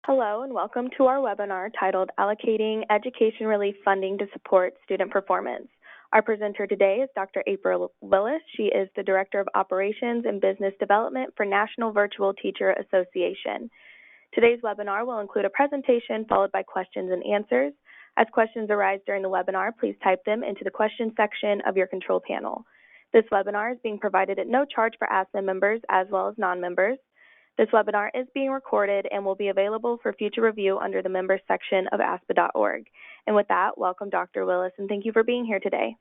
Hello and welcome to our webinar titled Allocating Education Relief Funding to Support Student Performance. Our presenter today is Dr. April Willis. She is the Director of Operations and Business Development for National Virtual Teacher Association. Today's webinar will include a presentation followed by questions and answers. As questions arise during the webinar, please type them into the question section of your control panel. This webinar is being provided at no charge for ASPA members as well as non-members. This webinar is being recorded and will be available for future review under the members section of aspa.org. And with that, welcome Dr. Willis, and thank you for being here today.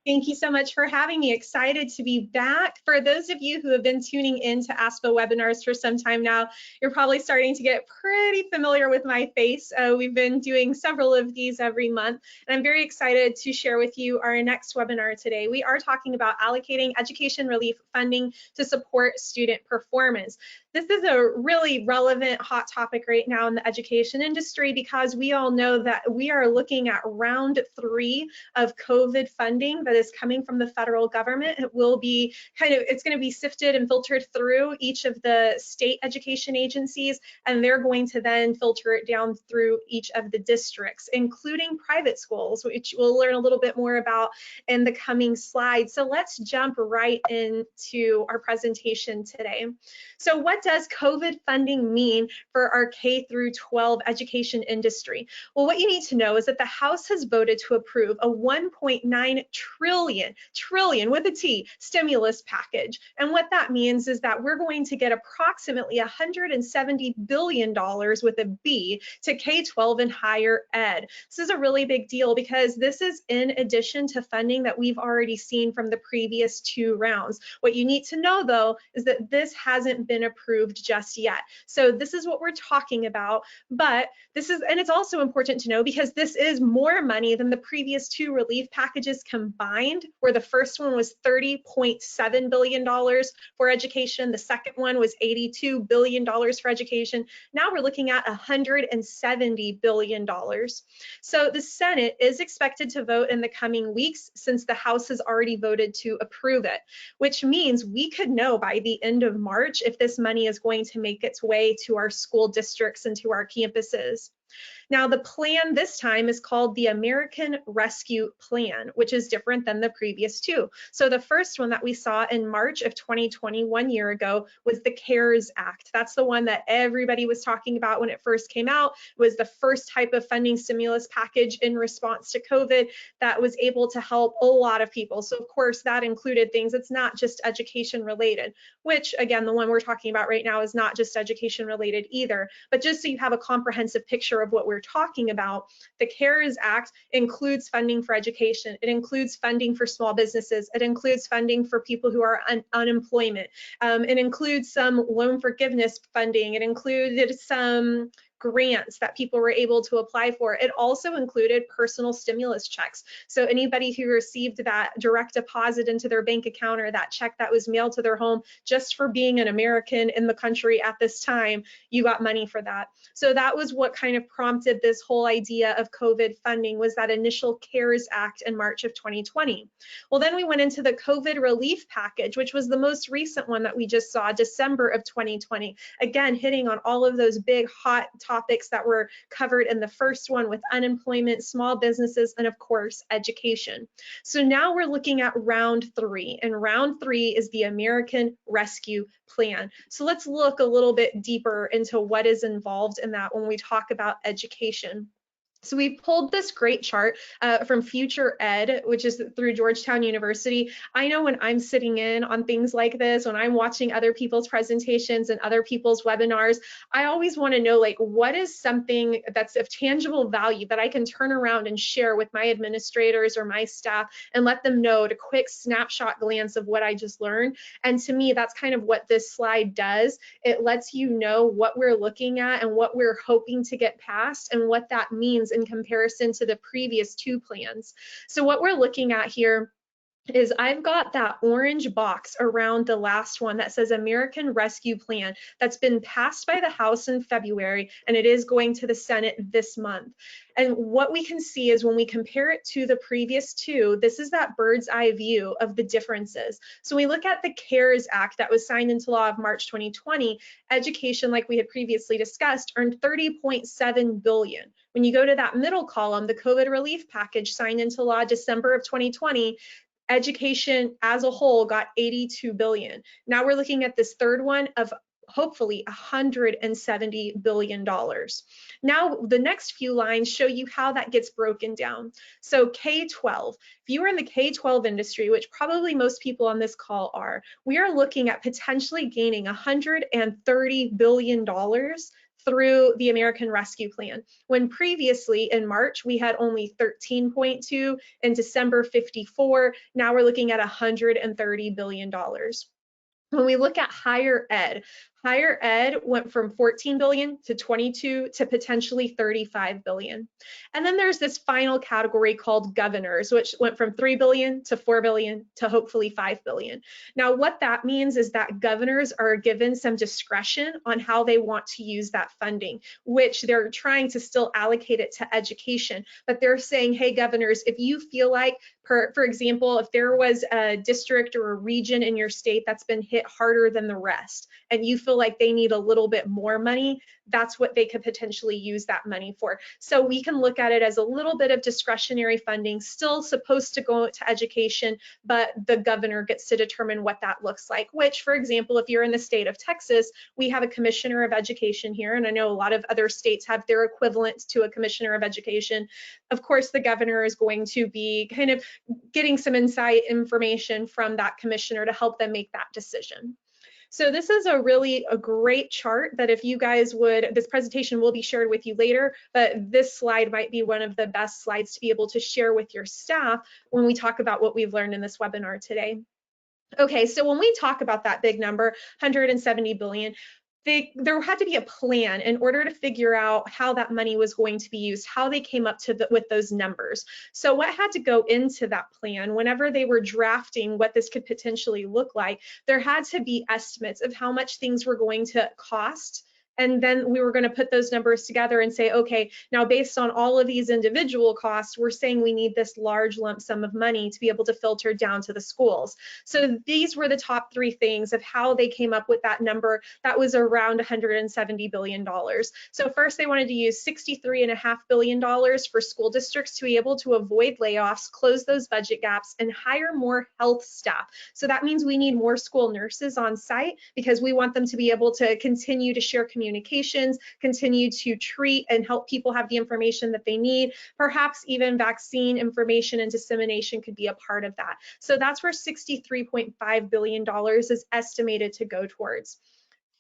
Thank you so much for having me. Excited to be back. For those of you who have been tuning into ASPA webinars for some time now, you're probably starting to get pretty familiar with my face. We've been doing several of these every month, and I'm very excited to share with you our next webinar today. We are talking about allocating education relief funding to support student performance. This is a really relevant hot topic right now in the education industry because we all know that we are looking at round 3 of COVID funding that is coming from the federal government. It will be it's going to be sifted and filtered through each of the state education agencies, and they're going to then filter it down through each of the districts, including private schools, which we'll learn a little bit more about in the coming slides. So let's jump right into our presentation today. So what does COVID funding mean for our K through 12 education industry? Well, what you need to know is that the House has voted to approve a $1.9 trillion with a T stimulus package. And what that means is that we're going to get approximately $170 billion with a B to K-12 and higher ed. This is a really big deal because this is in addition to funding that we've already seen from the previous 2 rounds. What you need to know though is that this hasn't been approved just yet. So this is what we're talking about, but it's also important to know because this is more money than the previous 2 relief packages combined, where the first one was $30.7 billion for education. The second one was $82 billion for education. Now we're looking at $170 billion. So the Senate is expected to vote in the coming weeks since the House has already voted to approve it, which means we could know by the end of March if this money is going to make its way to our school districts and to our campuses. Now, the plan this time is called the American Rescue Plan, which is different than the previous 2. So the first one that we saw in March of 2020, 1 year ago, was the CARES Act. That's the one that everybody was talking about when it first came out. It was the first type of funding stimulus package in response to COVID that was able to help a lot of people. So of course, that included things. It's not just education related, which again, the one we're talking about right now is not just education related either. But just so you have a comprehensive picture of what we're talking about, the CARES Act includes funding for education. It includes funding for small businesses. It includes funding for people who are unemployment. It includes some loan forgiveness funding. It included some grants that people were able to apply for. It also included personal stimulus checks. So anybody who received that direct deposit into their bank account or that check that was mailed to their home just for being an American in the country at this time, you got money for that. So that was what kind of prompted this whole idea of COVID funding, was that initial CARES Act in March of 2020. Well, then we went into the COVID relief package, which was the most recent one that we just saw, December of 2020. Again, hitting on all of those big hot topics that were covered in the first one with unemployment, small businesses, and of course, education. So now we're looking at round 3, and round 3 is the American Rescue Plan. So let's look a little bit deeper into what is involved in that when we talk about education. So we pulled this great chart from Future Ed, which is through Georgetown University. I know when I'm sitting in on things like this, when I'm watching other people's presentations and other people's webinars, I always want to know, like, what is something that's of tangible value that I can turn around and share with my administrators or my staff and let them know at a quick snapshot glance of what I just learned. And to me, that's kind of what this slide does. It lets you know what we're looking at and what we're hoping to get past and what that means in comparison to the previous 2 plans. So what we're looking at here is I've got that orange box around the last one that says American Rescue Plan that's been passed by the House in February, and it is going to the Senate this month. And what we can see is when we compare it to the previous two, this is that bird's eye view of the differences. So we look at the CARES Act that was signed into law of March 2020, education, like we had previously discussed, earned $30.7 billion. When you go to that middle column, the COVID relief package signed into law December of 2020, education as a whole got 82 billion. Now we're looking at this third one of hopefully $170 billion. Now the next few lines show you how that gets broken down. So K-12, if you are in the K-12 industry, which probably most people on this call are, we are looking at potentially gaining $130 billion through the American Rescue Plan, when previously in March we had only 13.2, in December 54, now we're looking at $130 billion. When we look at higher ed went from 14 billion to 22 to potentially 35 billion. And then there's this final category called governors, which went from 3 billion to 4 billion to hopefully 5 billion. Now, what that means is that governors are given some discretion on how they want to use that funding, which they're trying to still allocate it to education. But they're saying, hey, governors, if you feel like, for example, if there was a district or a region in your state that's been hit harder than the rest, and you feel like they need a little bit more money, that's what they could potentially use that money for. So we can look at it as a little bit of discretionary funding, still supposed to go to education, but the governor gets to determine what that looks like, which, for example, if you're in the state of Texas, we have a commissioner of education here, and I know a lot of other states have their equivalent to a commissioner of education. Of course, the governor is going to be kind of getting some insight information from that commissioner to help them make that decision. So this is a great chart that if you guys would, this presentation will be shared with you later, but this slide might be one of the best slides to be able to share with your staff when we talk about what we've learned in this webinar today. Okay, so when we talk about that big number, 170 billion, there had to be a plan in order to figure out how that money was going to be used, how they came up with those numbers. So what had to go into that plan whenever they were drafting what this could potentially look like, there had to be estimates of how much things were going to cost. And then we were going to put those numbers together and say, okay, now based on all of these individual costs, we're saying we need this large lump sum of money to be able to filter down to the schools. So these were the top three things of how they came up with that number that was around $170 billion. So first they wanted to use $63.5 billion for school districts to be able to avoid layoffs, close those budget gaps, and hire more health staff. So that means we need more school nurses on site because we want them to be able to continue to share communications, continue to treat and help people have the information that they need. Perhaps even vaccine information and dissemination could be a part of that. So that's where $63.5 billion is estimated to go towards.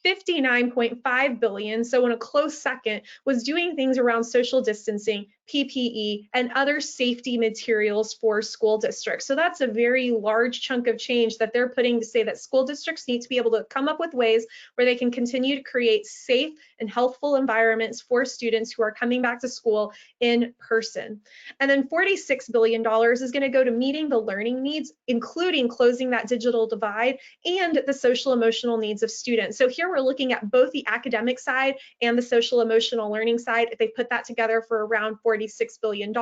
59.5 billion, so in a close second, was doing things around social distancing, PPE, and other safety materials for school districts. So that's a very large chunk of change that they're putting to say that school districts need to be able to come up with ways where they can continue to create safe and healthful environments for students who are coming back to school in person. And then $46 billion is going to go to meeting the learning needs, including closing that digital divide and the social emotional needs of students. So here we're looking at both the academic side and the social emotional learning side. They put that together for around $46 billion.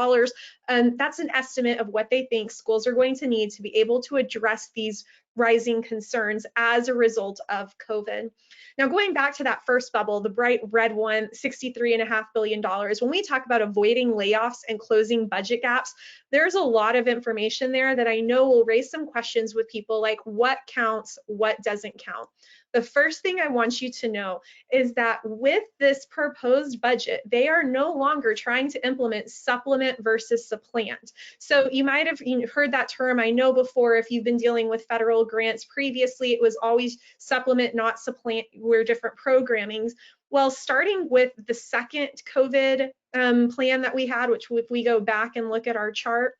And that's an estimate of what they think schools are going to need to be able to address these rising concerns as a result of COVID. Now, going back to that first bubble, the bright red one, $63.5 billion, when we talk about avoiding layoffs and closing budget gaps, there's a lot of information there that I know will raise some questions with people like what counts, what doesn't count. The first thing I want you to know is that with this proposed budget, they are no longer trying to implement supplement versus supplant. So you might have heard that term. I know before, if you've been dealing with federal grants previously, it was always supplement, not supplant. We're different programmings. Well, starting with the second COVID plan that we had, which if we go back and look at our chart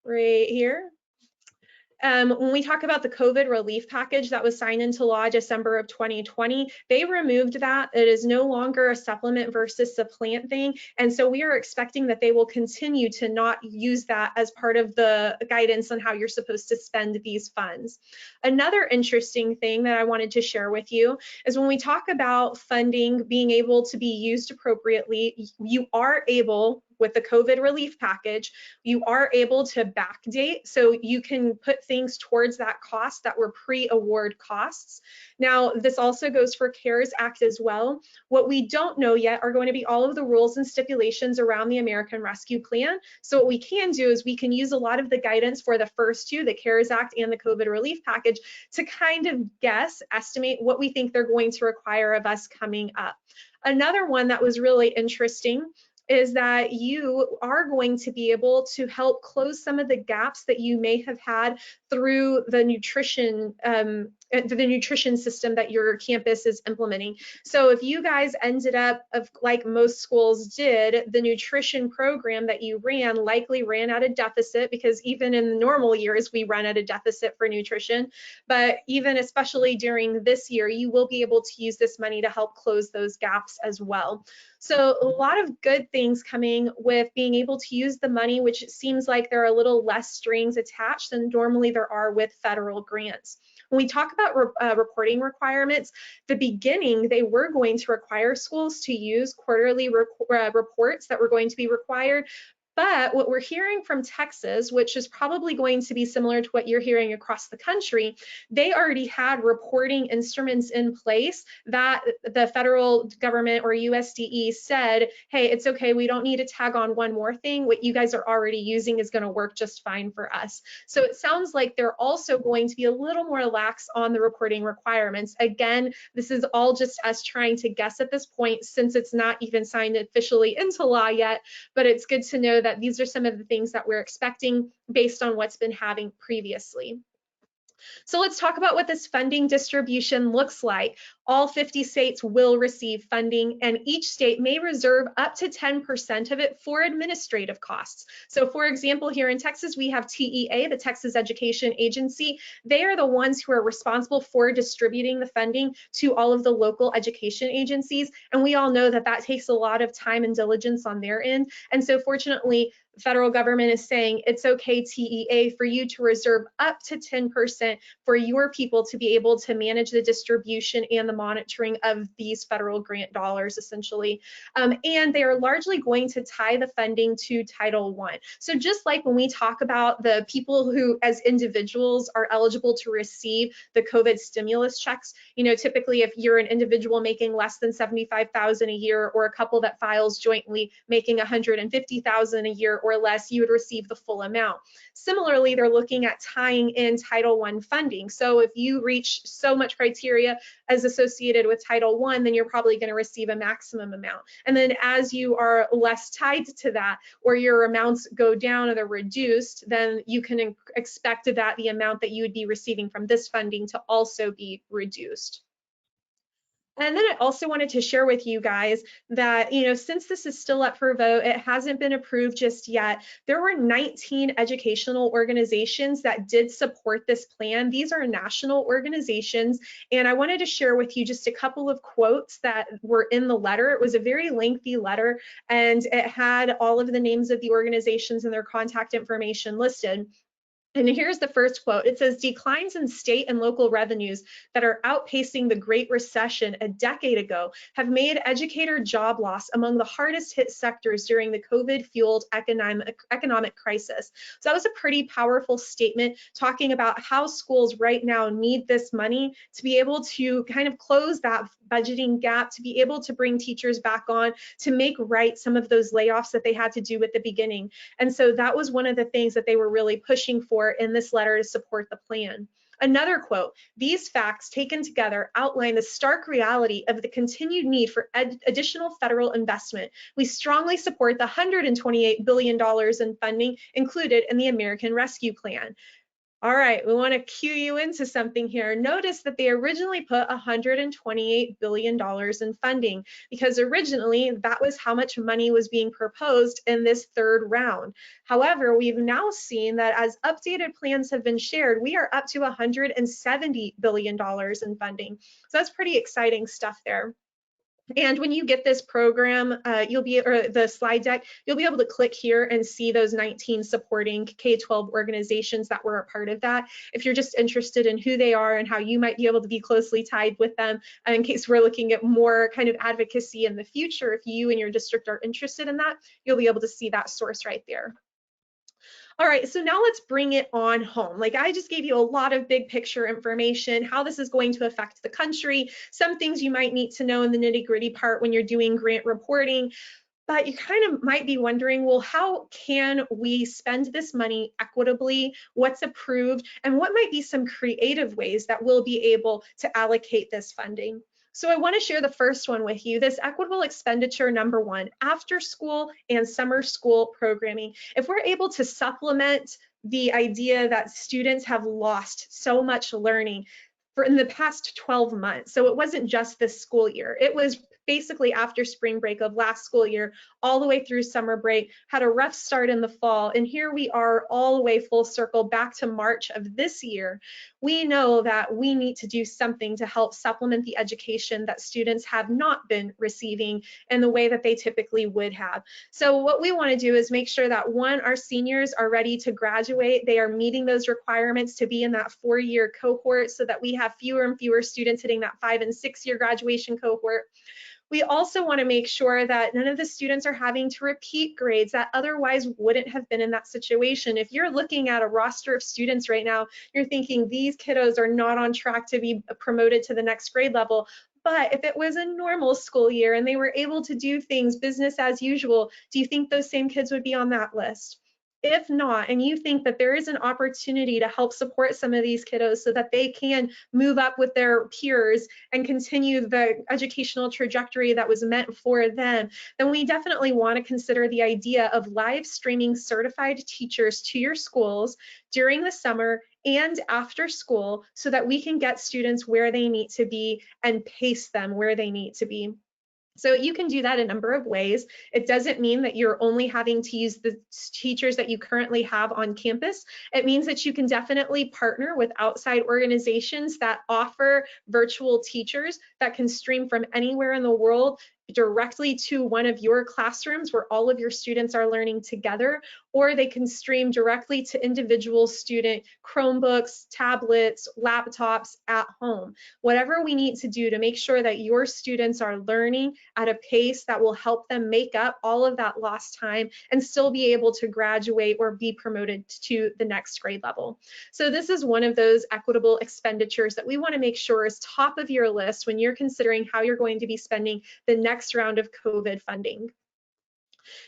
right here, When we talk about the COVID relief package that was signed into law December of 2020, they removed that. It is no longer a supplement versus supplant thing. And so we are expecting that they will continue to not use that as part of the guidance on how you're supposed to spend these funds. Another interesting thing that I wanted to share with you is when we talk about funding being able to be used appropriately, you are able, with the COVID relief package, you are able to backdate, so you can put things towards that cost that were pre-award costs. Now, this also goes for CARES Act as well. What we don't know yet are going to be all of the rules and stipulations around the American Rescue Plan. So what we can do is we can use a lot of the guidance for the first two, the CARES Act and the COVID relief package, to kind of estimate what we think they're going to require of us coming up. Another one that was really interesting is that you are going to be able to help close some of the gaps that you may have had through the nutrition system that your campus is implementing. So if you guys ended up, like most schools did, the nutrition program that you ran likely ran at a deficit, because even in the normal years we run at a deficit for nutrition, but even especially during this year, you will be able to use this money to help close those gaps as well. So a lot of good things coming with being able to use the money, which seems like there are a little less strings attached than normally there are with federal grants. When we talk about reporting requirements, the beginning, they were going to require schools to use quarterly reports that were going to be required. But what we're hearing from Texas, which is probably going to be similar to what you're hearing across the country, they already had reporting instruments in place that the federal government or USDE said, hey, it's okay, we don't need to tag on one more thing. What you guys are already using is going to work just fine for us. So it sounds like they're also going to be a little more lax on the reporting requirements. Again, this is all just us trying to guess at this point, since it's not even signed officially into law yet, but it's good to know that these are some of the things that we're expecting based on what's been happening previously. So let's talk about what this funding distribution looks like. All 50 states will receive funding, and each state may reserve up to 10% of it for administrative costs. So for example, here in Texas, we have TEA, the Texas Education Agency. They are the ones who are responsible for distributing the funding to all of the local education agencies. And we all know that that takes a lot of time and diligence on their end. And so fortunately, the federal government is saying it's okay, TEA, for you to reserve up to 10% for your people to be able to manage the distribution and the monitoring of these federal grant dollars, essentially. And they are largely going to tie the funding to Title I. So just like when we talk about the people who as individuals are eligible to receive the COVID stimulus checks, you know, typically if you're an individual making less than $75,000 a year, or a couple that files jointly making $150,000 a year or less, you would receive the full amount. Similarly, they're looking at tying in Title I funding. So if you reach so much criteria as associated with Title I, then you're probably going to receive a maximum amount. And then as you are less tied to that, or your amounts go down or they're reduced, then you can expect that the amount that you would be receiving from this funding to also be reduced. And then I also wanted to share with you guys that, you know, since this is still up for vote, it hasn't been approved just yet. There were 19 educational organizations that did support this plan. These are national organizations. And I wanted to share with you just a couple of quotes that were in the letter. It was a very lengthy letter, and it had all of the names of the organizations and their contact information listed. And here's the first quote. It says, declines in state and local revenues that are outpacing the Great Recession a decade ago have made educator job loss among the hardest hit sectors during the COVID-fueled economic crisis. So that was a pretty powerful statement talking about how schools right now need this money to be able to kind of close that budgeting gap, to be able to bring teachers back on, to make right some of those layoffs that they had to do at the beginning. And so that was one of the things that they were really pushing for in this letter to support the plan. Another quote, these facts taken together outline the stark reality of the continued need for additional federal investment. We strongly support the $128 billion in funding included in the American Rescue Plan. All right, we want to cue you into something here. Notice that they originally put $128 billion in funding because originally that was how much money was being proposed in this third round. However, we've now seen that as updated plans have been shared, we are up to $170 billion in funding. So that's pretty exciting stuff there. And when you get this program, or the slide deck, you'll be able to click here and see those 19 supporting K-12 organizations that were a part of that. If you're just interested in who they are and how you might be able to be closely tied with them, in case we're looking at more kind of advocacy in the future, if you and your district are interested in that, you'll be able to see that source right there. All right, so now let's bring it on home. Like I just gave you a lot of big picture information, how this is going to affect the country, some things you might need to know in the nitty-gritty part when you're doing grant reporting. But you kind of might be wondering, well, how can we spend this money equitably? What's approved? And what might be some creative ways that we'll be able to allocate this funding? So I want to share the first one with you, this equitable expenditure number one, after school and summer school programming. If we're able to supplement the idea that students have lost so much learning in the past 12 months. So it wasn't just this school year. It was basically after spring break of last school year, all the way through summer break, had a rough start in the fall. And here we are all the way full circle back to March of this year. We know that we need to do something to help supplement the education that students have not been receiving in the way that they typically would have. So what we want to do is make sure that one, our seniors are ready to graduate. They are meeting those requirements to be in that 4-year cohort so that we have fewer and fewer students hitting that 5- and 6-year graduation cohort. We also want to make sure that none of the students are having to repeat grades that otherwise wouldn't have been in that situation. If you're looking at a roster of students right now, you're thinking these kiddos are not on track to be promoted to the next grade level. But if it was a normal school year and they were able to do things business as usual, do you think those same kids would be on that list? If not, and you think that there is an opportunity to help support some of these kiddos so that they can move up with their peers and continue the educational trajectory that was meant for them, then we definitely want to consider the idea of live streaming certified teachers to your schools during the summer and after school so that we can get students where they need to be and pace them where they need to be. So you can do that a number of ways. It doesn't mean that you're only having to use the teachers that you currently have on campus. It means that you can definitely partner with outside organizations that offer virtual teachers that can stream from anywhere in the world directly to one of your classrooms where all of your students are learning together, or they can stream directly to individual student Chromebooks, tablets, laptops at home. Whatever we need to do to make sure that your students are learning at a pace that will help them make up all of that lost time and still be able to graduate or be promoted to the next grade level. So this is one of those equitable expenditures that we want to make sure is top of your list when you're considering how you're going to be spending the next round of COVID funding.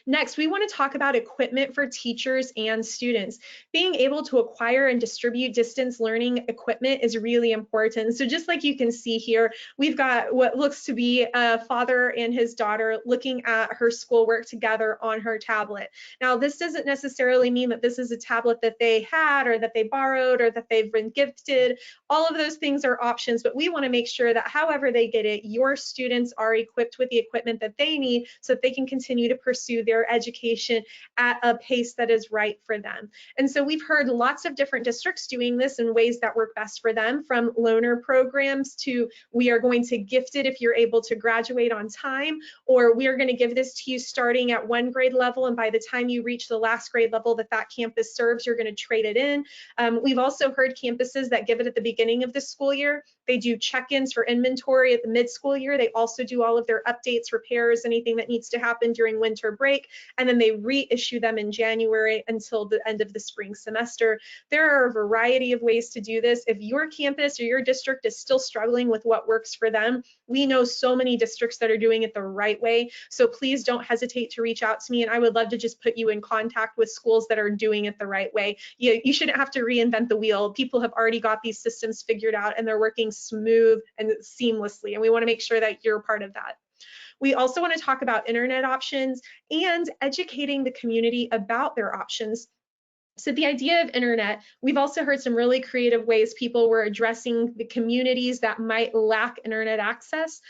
Next, we want to talk about equipment for teachers and students. Being able to acquire and distribute distance learning equipment is really important. So just like you can see here, we've got what looks to be a father and his daughter looking at her schoolwork together on her tablet. Now, this doesn't necessarily mean that this is a tablet that they had or that they borrowed or that they've been gifted. All of those things are options, but we want to make sure that however they get it, your students are equipped with the equipment that they need so that they can continue to pursue their education at a pace that is right for them. And so we've heard lots of different districts doing this in ways that work best for them, from loaner programs to we are going to gift it if you're able to graduate on time, or we are going to give this to you starting at 1 grade level, and by the time you reach the last grade level that campus serves, you're going to trade it in. We've also heard campuses that give it at the beginning of the school year. They do check-ins for inventory at the mid-school year. They also do all of their updates, repairs, anything that needs to happen during winter break, and then they reissue them in January until the end of the spring semester. There are a variety of ways to do this. If your campus or your district is still struggling with what works for them, we know so many districts that are doing it the right way. So please don't hesitate to reach out to me, and I would love to just put you in contact with schools that are doing it the right way. You shouldn't have to reinvent the wheel. People have already got these systems figured out and they're working smooth and seamlessly, and we want to make sure that you're part of that. We also want to talk about internet options and educating the community about their options. So the idea of internet, we've also heard some really creative ways people were addressing the communities that might lack internet access.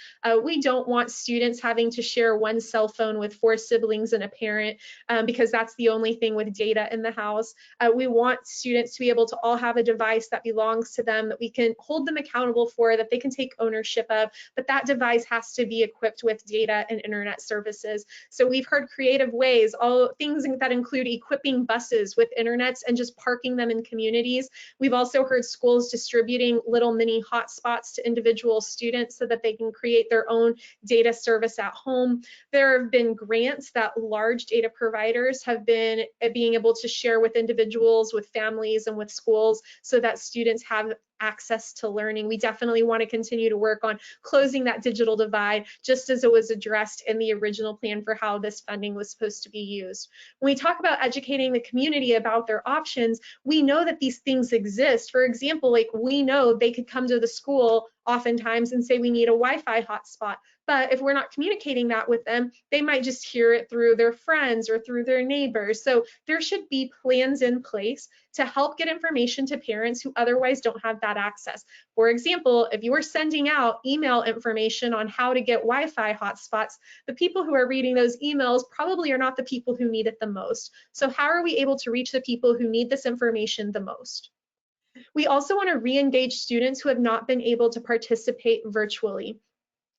We don't want students having to share one cell phone with 4 siblings and a parent because that's the only thing with data in the house. We want students to be able to all have a device that belongs to them, that we can hold them accountable for, that they can take ownership of, but that device has to be equipped with data and internet services. So we've heard creative ways, all things that include equipping buses with internets and just parking them in communities. We've also heard schools distributing little mini hotspots to individual students so that they can create their own data service at home. There have been grants that large data providers have been being able to share with individuals, with families, and with schools so that students have access to learning. We definitely want to continue to work on closing that digital divide, just as it was addressed in the original plan for how this funding was supposed to be used. When we talk about educating the community about their options, we know that these things exist. For example, like we know they could come to the school oftentimes and say we need a Wi-Fi hotspot. But if we're not communicating that with them, they might just hear it through their friends or through their neighbors. So there should be plans in place to help get information to parents who otherwise don't have that access. For example, if you are sending out email information on how to get Wi-Fi hotspots, the people who are reading those emails probably are not the people who need it the most. So how are we able to reach the people who need this information the most? We also want to re-engage students who have not been able to participate virtually.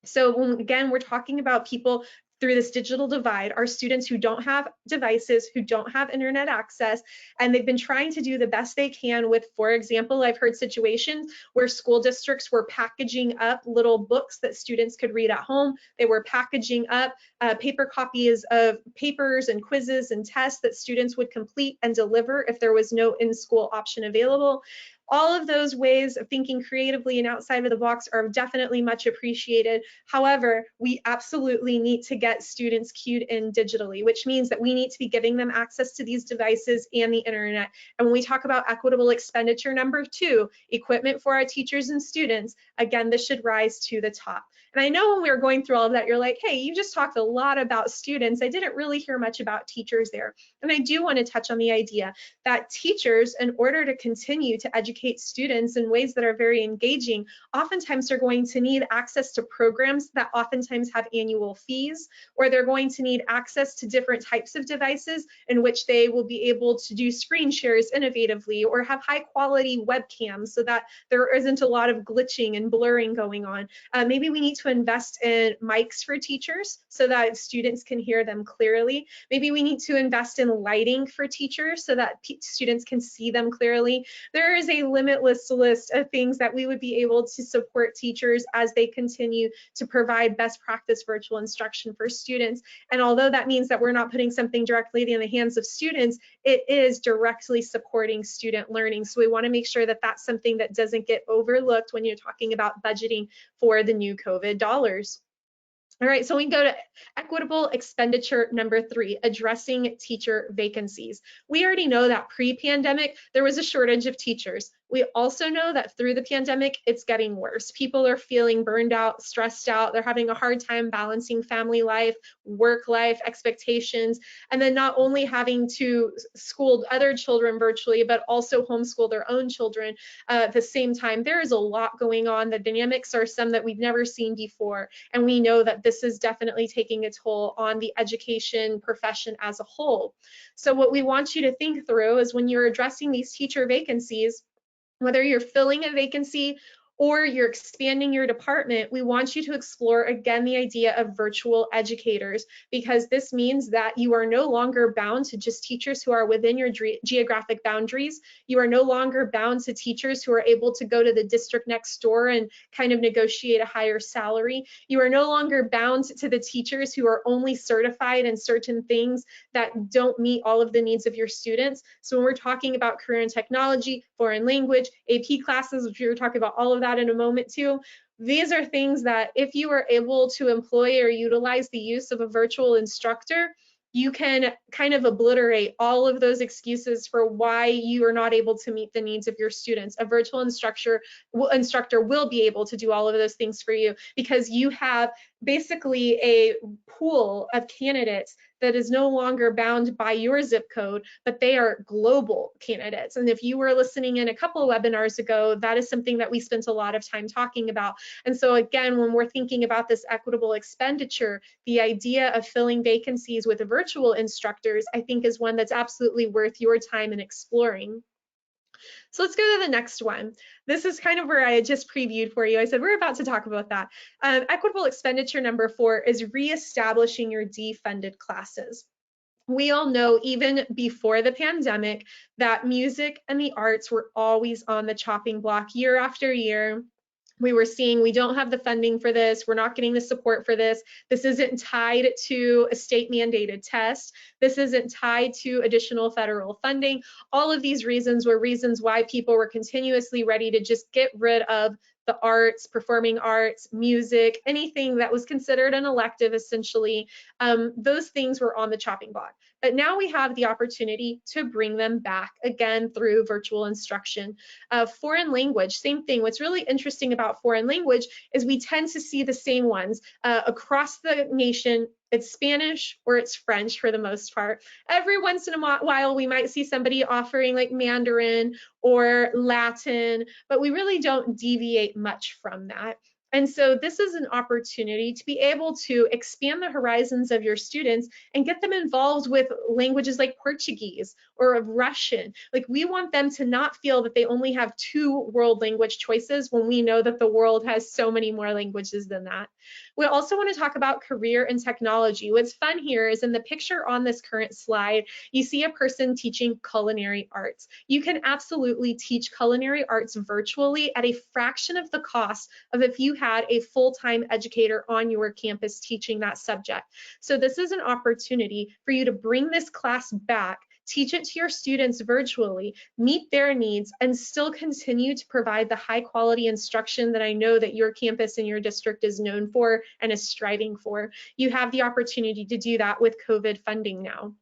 So again, we're talking about people through this digital divide, our students who don't have devices, who don't have internet access, and they've been trying to do the best they can with, for example, I've heard situations where school districts were packaging up little books that students could read at home. They were packaging up paper copies of papers and quizzes and tests that students would complete and deliver if there was no in-school option available. All of those ways of thinking creatively and outside of the box are definitely much appreciated. However, we absolutely need to get students cued in digitally, which means that we need to be giving them access to these devices and the internet. And when we talk about equitable expenditure number 2, equipment for our teachers and students, again, this should rise to the top. And I know when we were going through all of that, you're like, hey, you just talked a lot about students. I didn't really hear much about teachers there. And I do want to touch on the idea that teachers, in order to continue to educate students in ways that are very engaging, oftentimes they're going to need access to programs that oftentimes have annual fees, or they're going to need access to different types of devices in which they will be able to do screen shares innovatively or have high quality webcams so that there isn't a lot of glitching and blurring going on. Maybe we need to invest in mics for teachers so that students can hear them clearly. Maybe we need to invest in lighting for teachers so that students can see them clearly. There is a limitless list of things that we would be able to support teachers as they continue to provide best practice virtual instruction for students. And although that means that we're not putting something directly in the hands of students, it is directly supporting student learning. So we want to make sure that that's something that doesn't get overlooked when you're talking about budgeting for the new COVID dollars. All right, so we can go to equitable expenditure number 3, addressing teacher vacancies. We already know that pre-pandemic, there was a shortage of teachers. We also know that through the pandemic, it's getting worse. People are feeling burned out, stressed out. They're having a hard time balancing family life, work life, expectations, and then not only having to school other children virtually, but also homeschool their own children at the same time. There is a lot going on. The dynamics are some that we've never seen before, and we know that this is definitely taking a toll on the education profession as a whole. So what we want you to think through is when you're addressing these teacher vacancies, whether you're filling a vacancy or you're expanding your department, we want you to explore again the idea of virtual educators, because this means that you are no longer bound to just teachers who are within your geographic boundaries. You are no longer bound to teachers who are able to go to the district next door and kind of negotiate a higher salary. You are no longer bound to the teachers who are only certified in certain things that don't meet all of the needs of your students. So when we're talking about career and technology, foreign language, AP classes, which we were talking about all of that in a moment too, these are things that if you are able to employ or utilize the use of a virtual instructor, you can kind of obliterate all of those excuses for why you are not able to meet the needs of your students. A virtual instructor will be able to do all of those things for you because you have basically a pool of candidates that is no longer bound by your zip code, but they are global candidates. And if you were listening in a couple of webinars ago, that is something that we spent a lot of time talking about. And so again, when we're thinking about this equitable expenditure, the idea of filling vacancies with virtual instructors, I think, is one that's absolutely worth your time in exploring. So let's go to the next one. This is kind of where I had just previewed for you. I said we're about to talk about that. Equitable expenditure number 4 is reestablishing your defunded classes. We all know, even before the pandemic, that music and the arts were always on the chopping block year after year. We were seeing we don't have the funding for this, we're not getting the support for this, this isn't tied to a state mandated test, this isn't tied to additional federal funding. All of these reasons were reasons why people were continuously ready to just get rid of the arts, performing arts, music, anything that was considered an elective essentially. Those things were on the chopping block. But now we have the opportunity to bring them back again through virtual instruction. Foreign language, same thing. What's really interesting about foreign language is we tend to see the same ones across the nation. It's Spanish or it's French for the most part. Every once in a while, we might see somebody offering like Mandarin or Latin, but we really don't deviate much from that. And so this is an opportunity to be able to expand the horizons of your students and get them involved with languages like Portuguese or Russian. Like, we want them to not feel that they only have 2 world language choices when we know that the world has so many more languages than that. We also want to talk about career and technology. What's fun here is in the picture on this current slide, you see a person teaching culinary arts. You can absolutely teach culinary arts virtually at a fraction of the cost of if you had a full-time educator on your campus teaching that subject. So this is an opportunity for you to bring this class back, teach it to your students virtually, meet their needs, and still continue to provide the high quality instruction that I know that your campus and your district is known for and is striving for. You have the opportunity to do that with COVID funding now.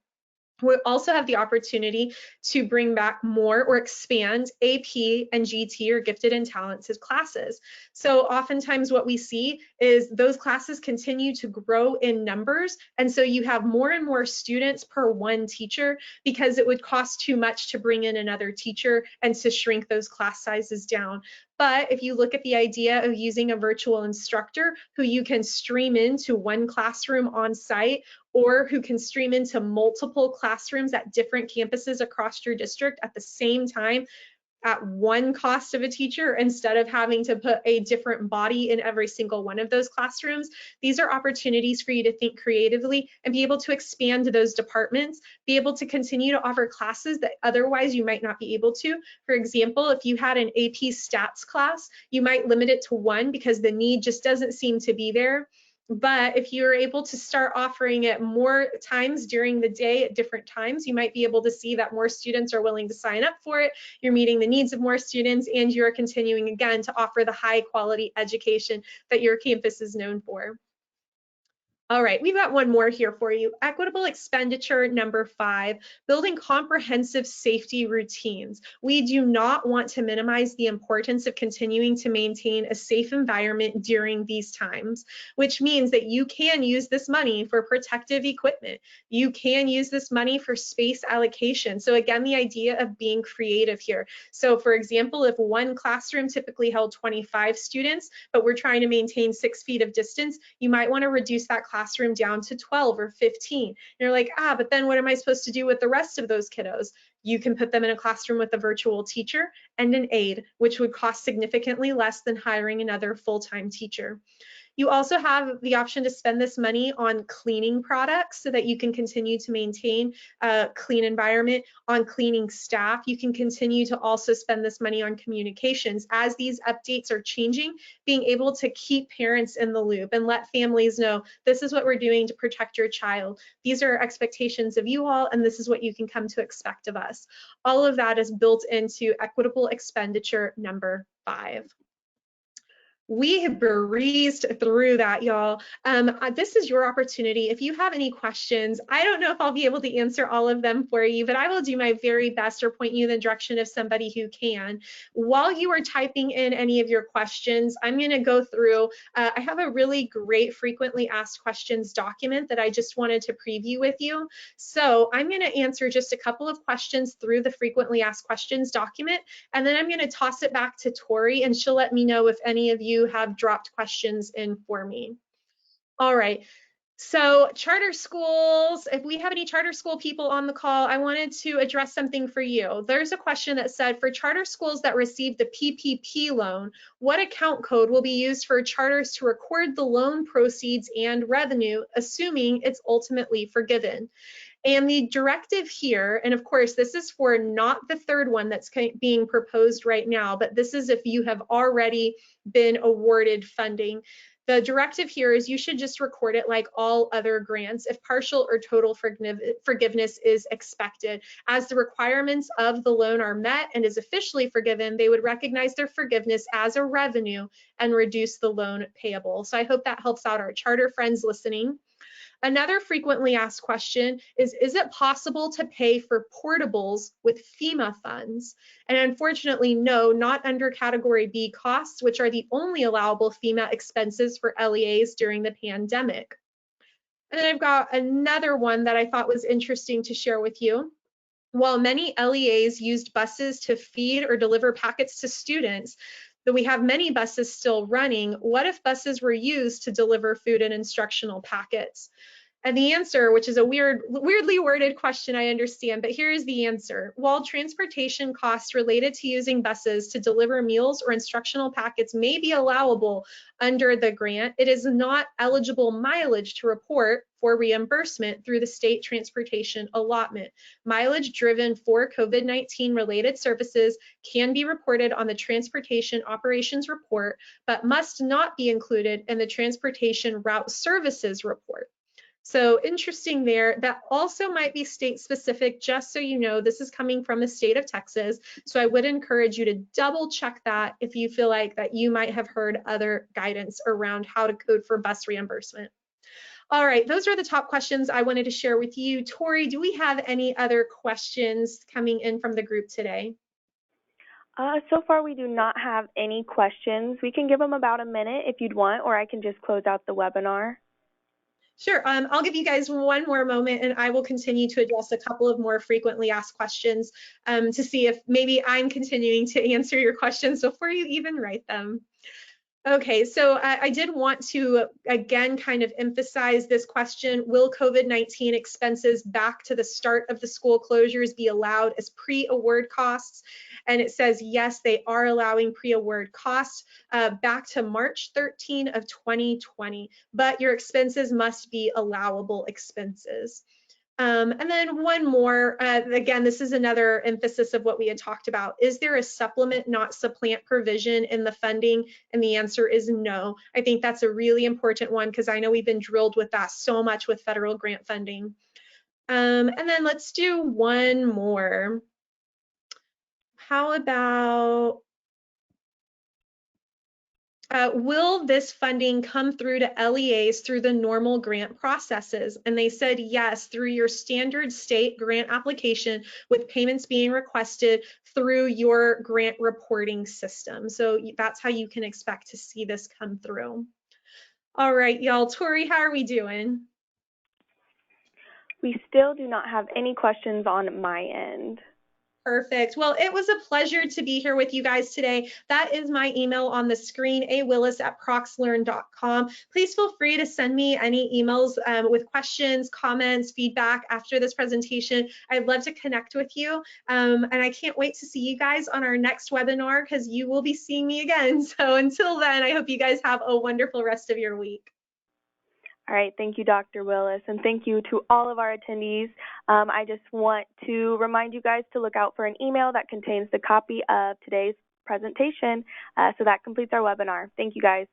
We also have the opportunity to bring back more or expand AP and GT, or gifted and talented classes. So oftentimes what we see is those classes continue to grow in numbers. And so you have more and more students per one teacher, because it would cost too much to bring in another teacher and to shrink those class sizes down. But if you look at the idea of using a virtual instructor who you can stream into one classroom on site, or who can stream into multiple classrooms at different campuses across your district at the same time at one cost of a teacher, instead of having to put a different body in every single one of those classrooms, these are opportunities for you to think creatively and be able to expand those departments, be able to continue to offer classes that otherwise you might not be able to. For example, if you had an AP stats class, you might limit it to 1 because the need just doesn't seem to be there. But if you're able to start offering it more times during the day at different times, you might be able to see that more students are willing to sign up for it. You're meeting the needs of more students, and you're continuing again to offer the high quality education that your campus is known for. All right, we've got one more here for you. Equitable expenditure number 5, building comprehensive safety routines. We do not want to minimize the importance of continuing to maintain a safe environment during these times, which means that you can use this money for protective equipment. You can use this money for space allocation. So again, the idea of being creative here. So for example, if one classroom typically held 25 students, but we're trying to maintain 6 feet of distance, you might want to reduce that classroom down to 12 or 15. And you're like, but then what am I supposed to do with the rest of those kiddos? You can put them in a classroom with a virtual teacher and an aide, which would cost significantly less than hiring another full-time teacher. You also have the option to spend this money on cleaning products so that you can continue to maintain a clean environment, on cleaning staff. You can continue to also spend this money on communications. As these updates are changing, being able to keep parents in the loop and let families know this is what we're doing to protect your child. These are expectations of you all, and this is what you can come to expect of us. All of that is built into equitable expenditure number 5. We have breezed through that, y'all. This is your opportunity. If you have any questions, I don't know if I'll be able to answer all of them for you, but I will do my very best or point you in the direction of somebody who can. While you are typing in any of your questions, I'm going to go through. I have a really great frequently asked questions document that I just wanted to preview with you. So I'm going to answer just a couple of questions through the frequently asked questions document, and then I'm going to toss it back to Tori, and she'll let me know if any of you have dropped questions in for me. All right. So charter schools, if we have any charter school people on the call, I wanted to address something for you. There's a question that said, for charter schools that receive the PPP loan, what account code will be used for charters to record the loan proceeds and revenue, assuming it's ultimately forgiven? And the directive here, and of course, this is for not the third one that's being proposed right now, but this is if you have already been awarded funding. The directive here is you should just record it like all other grants if partial or total forgiveness is expected. As the requirements of the loan are met and is officially forgiven, they would recognize their forgiveness as a revenue and reduce the loan payable. So I hope that helps out our charter friends listening. Another frequently asked question is it possible to pay for portables with FEMA funds? And unfortunately, no, not under Category B costs, which are the only allowable FEMA expenses for LEAs during the pandemic. And then I've got another one that I thought was interesting to share with you. While many LEAs used buses to feed or deliver packets to students, though we have many buses still running, what if buses were used to deliver food and instructional packets? And the answer, which is a weirdly worded question, I understand, but here is the answer. While transportation costs related to using buses to deliver meals or instructional packets may be allowable under the grant, it is not eligible mileage to report for reimbursement through the state transportation allotment. Mileage driven for COVID-19 related services can be reported on the transportation operations report, but must not be included in the transportation route services report. So interesting there. That also might be state specific, just so you know, this is coming from the state of Texas. So I would encourage you to double check that if you feel like that you might have heard other guidance around how to code for bus reimbursement. All right, those are the top questions I wanted to share with you. Tori, do we have any other questions coming in from the group today? So far, we do not have any questions. We can give them about a minute if you'd want, or I can just close out the webinar. Sure. I'll give you guys one more moment and I will continue to address a couple of more frequently asked questions to see if maybe I'm continuing to answer your questions before you even write them. Okay, so I did want to, again, kind of emphasize this question. Will COVID-19 expenses back to the start of the school closures be allowed as pre-award costs? And it says, yes, they are allowing pre-award costs back to March 13 of 2020, but your expenses must be allowable expenses. And then one more, again, this is another emphasis of what we had talked about. Is there a supplement, not supplant provision in the funding? And the answer is no. I think that's a really important one because I know we've been drilled with that so much with federal grant funding. And then let's do one more. How about, will this funding come through to LEAs through the normal grant processes? And they said yes, through your standard state grant application with payments being requested through your grant reporting system. So that's how you can expect to see this come through. All right, y'all. Tori, how are we doing? We still do not have any questions on my end. Perfect. Well, it was a pleasure to be here with you guys today. That is my email on the screen, awillis@proxlearn.com. Please feel free to send me any emails with questions, comments, feedback after this presentation. I'd love to connect with you. And I can't wait to see you guys on our next webinar because you will be seeing me again. So until then, I hope you guys have a wonderful rest of your week. All right, thank you, Dr. Willis, and thank you to all of our attendees. I just want to remind you guys to look out for an email that contains the copy of today's presentation. So that completes our webinar. Thank you, guys.